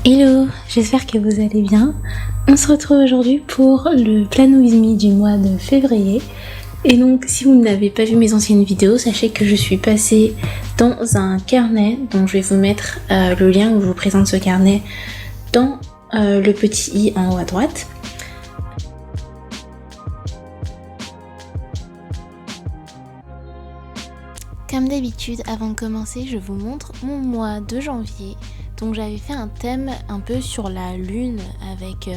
Hello, j'espère que vous allez bien. On se retrouve aujourd'hui pour le Plan With Me du mois de février. Et donc si vous n'avez pas vu mes anciennes vidéos, sachez que je suis passée dans un carnet, dont je vais vous mettre le lien où je vous présente ce carnet dans le petit i en haut à droite. Comme d'habitude, avant de commencer, je vous montre mon mois de janvier. Donc j'avais fait un thème un peu sur la lune avec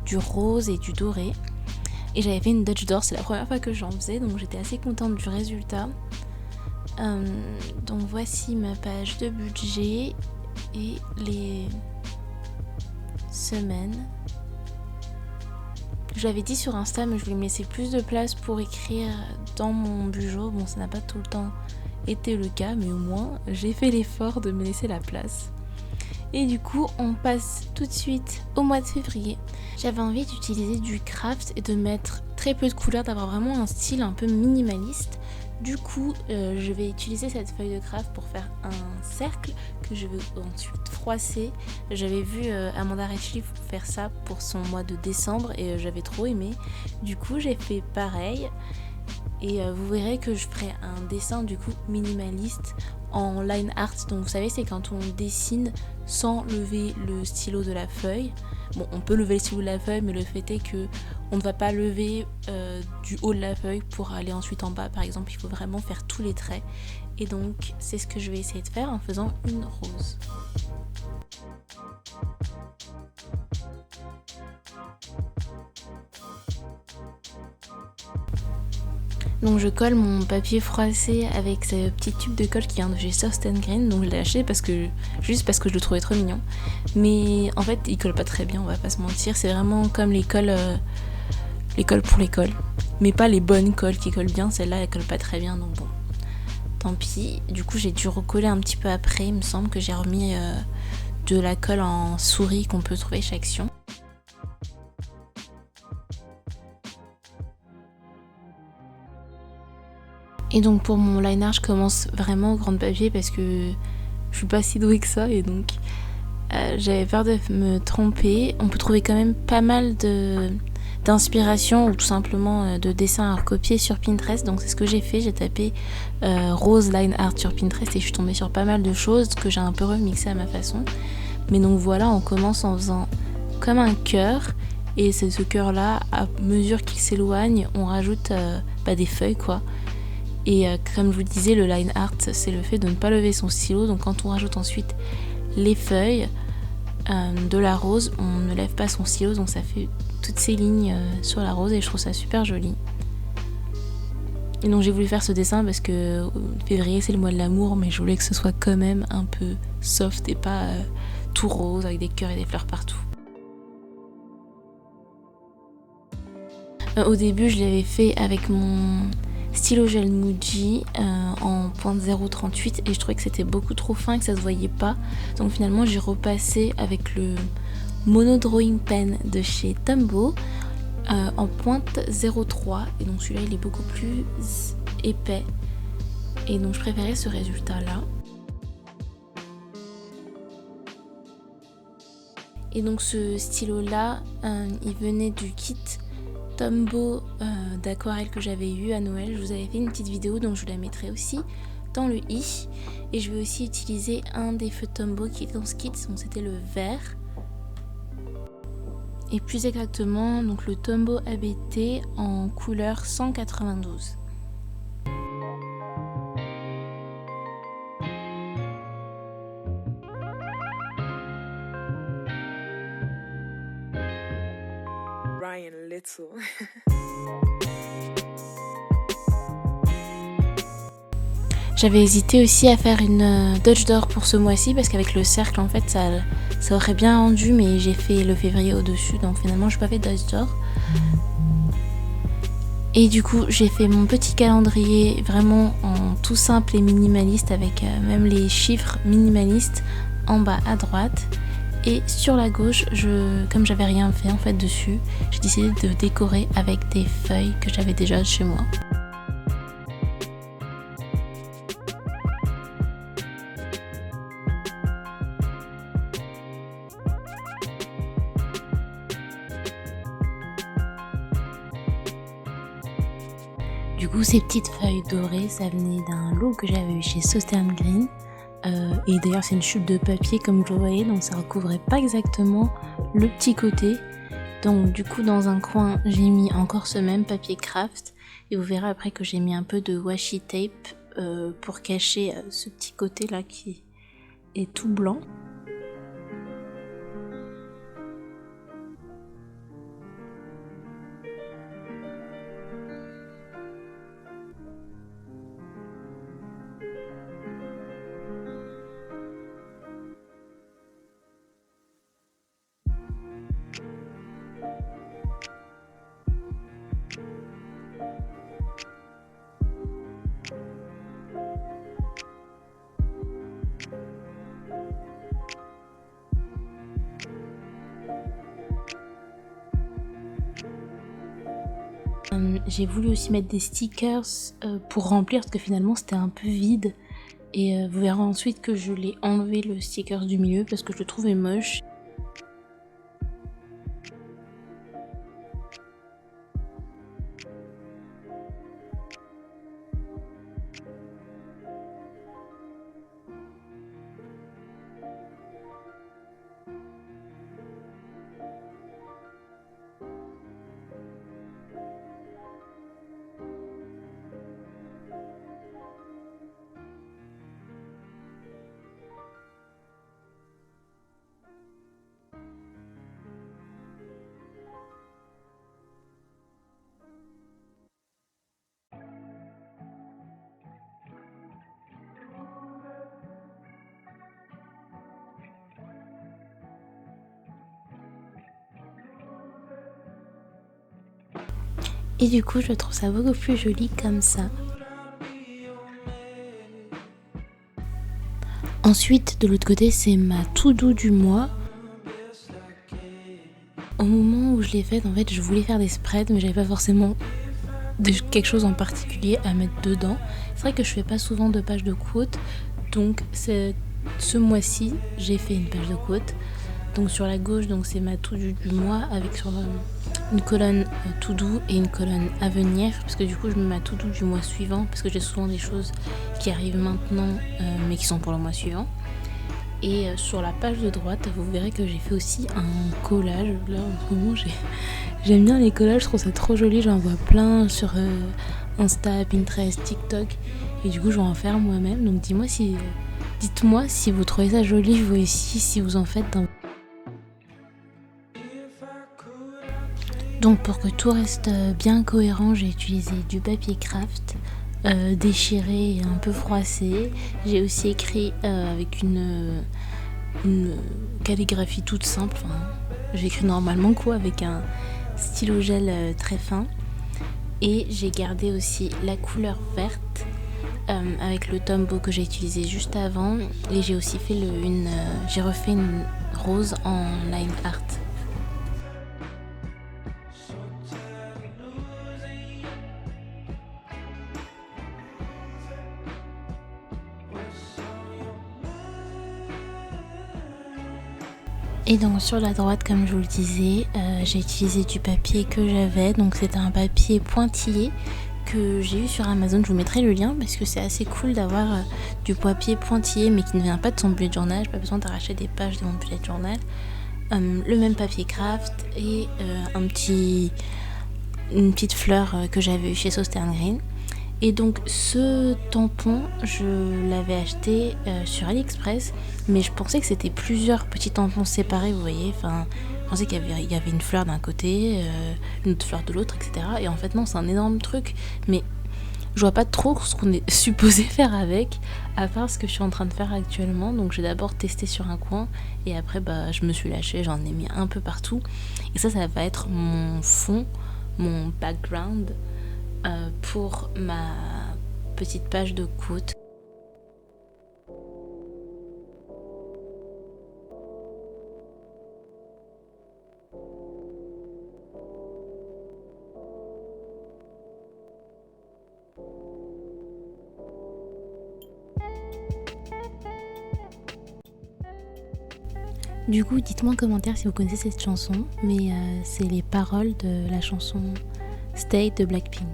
du rose et du doré. Et j'avais fait une Dutch d'or, c'est la première fois que j'en faisais, donc j'étais assez contente du résultat. Donc voici ma page de budget et les semaines. Je l'avais dit sur Insta, mais je voulais me laisser plus de place pour écrire dans mon bugeot. Bon, ça n'a pas tout le temps été le cas, mais au moins j'ai fait l'effort de me laisser la place. Et du coup, on passe tout de suite au mois de février. J'avais envie d'utiliser du craft et de mettre très peu de couleurs, d'avoir vraiment un style un peu minimaliste. Du coup, je vais utiliser cette feuille de craft pour faire un cercle que je vais ensuite froisser. J'avais vu Amanda Rechley faire ça pour son mois de décembre et j'avais trop aimé. Du coup, j'ai fait pareil. Et vous verrez que je ferai un dessin du coup minimaliste en line art. Donc vous savez, c'est quand on dessine sans lever le stylo de la feuille. Bon, on peut lever le stylo de la feuille, mais le fait est que on ne va pas lever du haut de la feuille pour aller ensuite en bas. Par exemple, il faut vraiment faire tous les traits. Et donc, c'est ce que je vais essayer de faire en faisant une rose. Donc je colle mon papier froissé avec ce petit tube de colle qui vient de chez Soft & Green. Donc je l'ai acheté juste parce que je le trouvais trop mignon. Mais en fait il colle pas très bien, on va pas se mentir. C'est vraiment comme les colles pour l'école. Mais pas les bonnes colles qui collent bien, celle-là elle colle pas très bien, donc bon. Tant pis, du coup j'ai dû recoller un petit peu après. Il me semble que j'ai remis de la colle en souris qu'on peut trouver chez Action. Et donc pour mon line art, je commence vraiment au grand papier parce que je suis pas si douée que ça et donc j'avais peur de me tromper. On peut trouver quand même pas mal d'inspiration ou tout simplement de dessins à recopier sur Pinterest. Donc c'est ce que j'ai fait, j'ai tapé rose line art sur Pinterest et je suis tombée sur pas mal de choses que j'ai un peu remixé à ma façon. Mais donc voilà, on commence en faisant comme un cœur et c'est ce cœur là, à mesure qu'il s'éloigne, on rajoute des feuilles quoi. Et comme je vous disais, le line art, c'est le fait de ne pas lever son stylo. Donc quand on rajoute ensuite les feuilles de la rose, on ne lève pas son stylo. Donc ça fait toutes ces lignes sur la rose et je trouve ça super joli. Et donc j'ai voulu faire ce dessin parce que février c'est le mois de l'amour, mais je voulais que ce soit quand même un peu soft et pas tout rose avec des cœurs et des fleurs partout. Au début je l'avais fait avec mon stylo gel Muji en .038 et je trouvais que c'était beaucoup trop fin et que ça se voyait pas. Donc finalement j'ai repassé avec le Mono Drawing Pen de chez Tombow en .03 et donc celui-là il est beaucoup plus épais et donc je préférais ce résultat là. Et donc ce stylo là il venait du kit Tombow d'aquarelle que j'avais eu à Noël. Je vous avais fait une petite vidéo donc je vous la mettrai aussi dans le i. Et je vais aussi utiliser un des feux Tombow qui est dans ce kit, donc c'était le vert. Et plus exactement donc le Tombow ABT en couleur 192. Ryan Little. J'avais hésité aussi à faire une Dutch d'or pour ce mois-ci parce qu'avec le cercle en fait ça aurait bien rendu, mais j'ai fait le février au-dessus donc finalement je n'ai pas fait Dutch d'or. Et du coup j'ai fait mon petit calendrier vraiment en tout simple et minimaliste avec même les chiffres minimalistes en bas à droite. Et sur la gauche, comme j'avais rien fait en fait dessus, j'ai décidé de décorer avec des feuilles que j'avais déjà chez moi. Du coup, ces petites feuilles dorées, ça venait d'un lot que j'avais eu chez Southern Green. Et d'ailleurs, c'est une chute de papier comme vous voyez, donc ça recouvrait pas exactement le petit côté. Donc du coup, dans un coin, j'ai mis encore ce même papier craft. Et vous verrez après que j'ai mis un peu de washi tape pour cacher ce petit côté là qui est tout blanc. J'ai voulu aussi mettre des stickers pour remplir parce que finalement c'était un peu vide. Et vous verrez ensuite que je l'ai enlevé le sticker du milieu parce que je le trouvais moche. Et du coup, je trouve ça beaucoup plus joli comme ça. Ensuite, de l'autre côté, c'est ma to-do du mois. Au moment où je l'ai faite, en fait, je voulais faire des spreads, mais j'avais pas forcément quelque chose en particulier à mettre dedans. C'est vrai que je fais pas souvent de pages de quotes, donc ce mois-ci, j'ai fait une page de quotes. Donc sur la gauche, donc c'est ma to-do du mois avec sur une colonne to-do et une colonne à venir, parce que du coup je mets ma to-do du mois suivant, parce que j'ai souvent des choses qui arrivent maintenant mais qui sont pour le mois suivant. Et sur la page de droite, vous verrez que j'ai fait aussi un collage. Là en ce moment j'aime bien les collages, je trouve ça trop joli, j'en vois plein sur Insta, Pinterest, TikTok, et du coup je vais en faire moi-même. Donc dites-moi si vous trouvez ça joli vous aussi, si vous en faites dans... Donc pour que tout reste bien cohérent, j'ai utilisé du papier craft déchiré et un peu froissé. J'ai aussi écrit avec une calligraphie toute simple. Enfin, j'ai écrit normalement quoi, avec un stylo gel très fin. Et j'ai gardé aussi la couleur verte avec le Tombow que j'ai utilisé juste avant. Et j'ai aussi fait j'ai refait une rose en line art. Et donc sur la droite, comme je vous le disais, j'ai utilisé du papier que j'avais. Donc c'était un papier pointillé que j'ai eu sur Amazon. Je vous mettrai le lien parce que c'est assez cool d'avoir du papier pointillé mais qui ne vient pas de son bullet journal. J'ai pas besoin d'arracher des pages de mon bullet journal. Le même papier craft et une petite fleur que j'avais eu chez Southern Green. Et donc ce tampon, je l'avais acheté sur AliExpress, mais je pensais que c'était plusieurs petits tampons séparés, vous voyez. Enfin, je pensais qu'il y avait une fleur d'un côté, une autre fleur de l'autre, etc. Et en fait non, c'est un énorme truc, mais je vois pas trop ce qu'on est supposé faire avec, à part ce que je suis en train de faire actuellement. Donc j'ai d'abord testé sur un coin, et après je me suis lâchée, j'en ai mis un peu partout. Et ça va être mon fond, mon background, pour ma petite page de quote. Du coup, dites-moi en commentaire si vous connaissez cette chanson, mais c'est les paroles de la chanson Stay de Blackpink.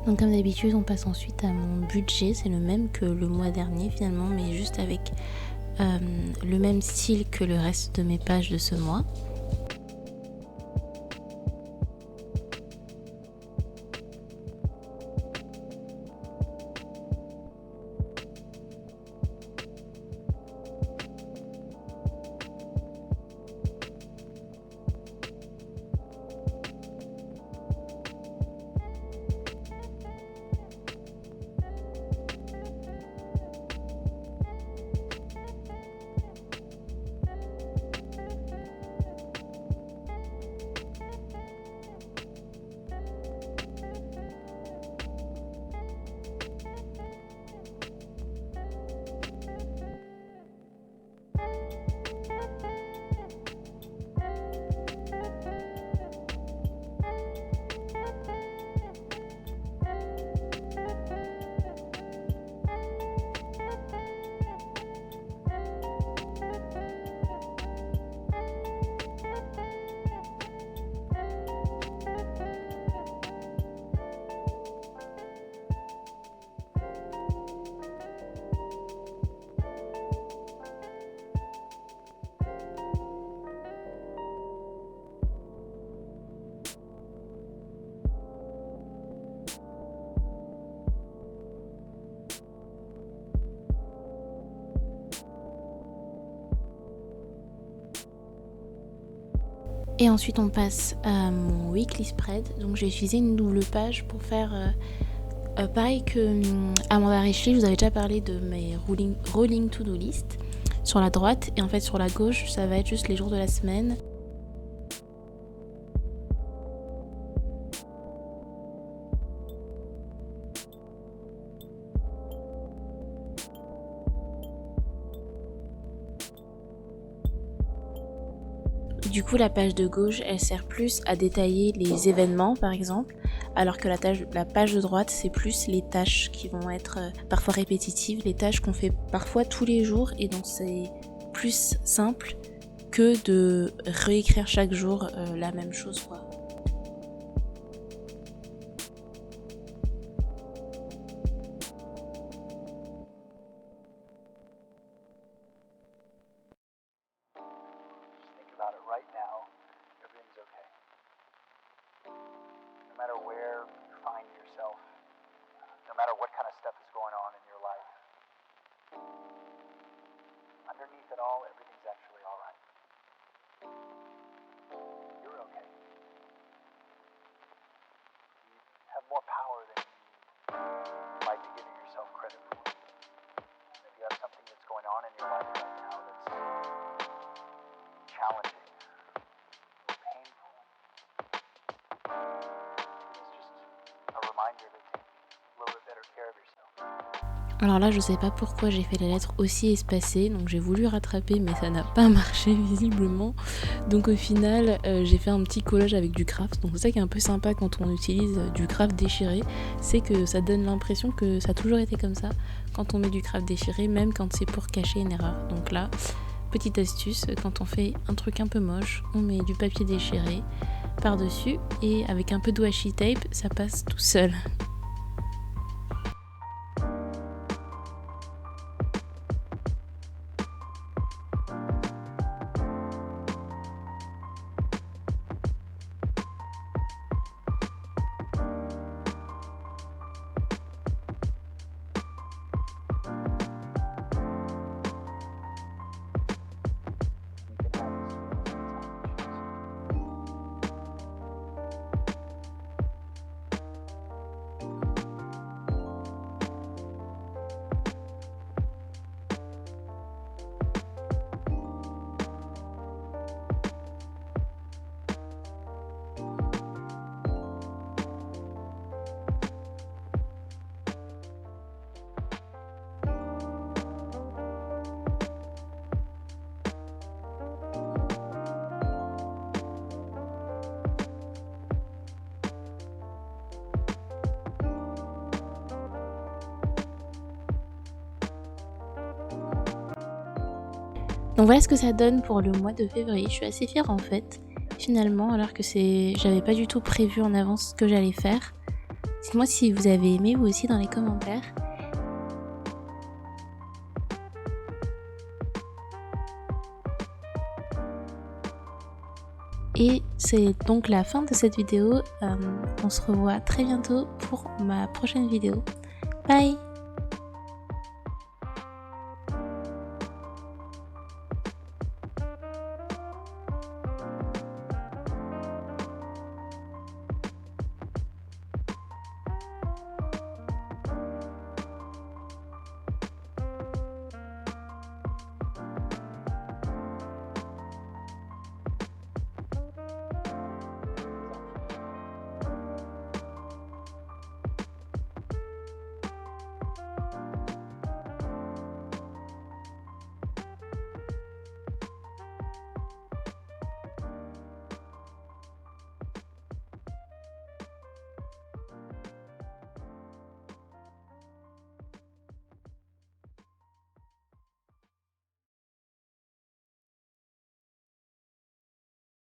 Donc comme d'habitude, on passe ensuite à mon budget. C'est le même que le mois dernier finalement, mais juste avec le même style que le reste de mes pages de ce mois. Et ensuite on passe à mon weekly spread. Donc j'ai utilisé une double page pour faire pareil que Amanda Richley. Je vous avais déjà parlé de mes rolling to-do list sur la droite. Et en fait sur la gauche ça va être juste les jours de la semaine. Du coup, la page de gauche, elle sert plus à détailler les événements, par exemple, alors que la page de droite, c'est plus les tâches qui vont être parfois répétitives, les tâches qu'on fait parfois tous les jours, et donc c'est plus simple que de réécrire chaque jour la même chose, quoi. No matter where you find yourself, no matter what kind of stuff is going on in your life, underneath it all, everything's actually all right. You're okay. You have more power than you might be giving yourself credit for. If you have something that's going on in your life right now that's challenging, Alors là, je sais pas pourquoi j'ai fait les lettres aussi espacées, donc j'ai voulu rattraper, mais ça n'a pas marché visiblement. Donc au final, j'ai fait un petit collage avec du craft. Donc c'est ça qui est un peu sympa quand on utilise du craft déchiré, c'est que ça donne l'impression que ça a toujours été comme ça quand on met du craft déchiré, même quand c'est pour cacher une erreur. Donc là, petite astuce, quand on fait un truc un peu moche, on met du papier déchiré par-dessus et avec un peu de washi tape, ça passe tout seul. Donc voilà ce que ça donne pour le mois de février. Je suis assez fière en fait, finalement, alors que j'avais pas du tout prévu en avance ce que j'allais faire. Dites-moi si vous avez aimé vous aussi dans les commentaires. Et c'est donc la fin de cette vidéo. On se revoit très bientôt pour ma prochaine vidéo. Bye!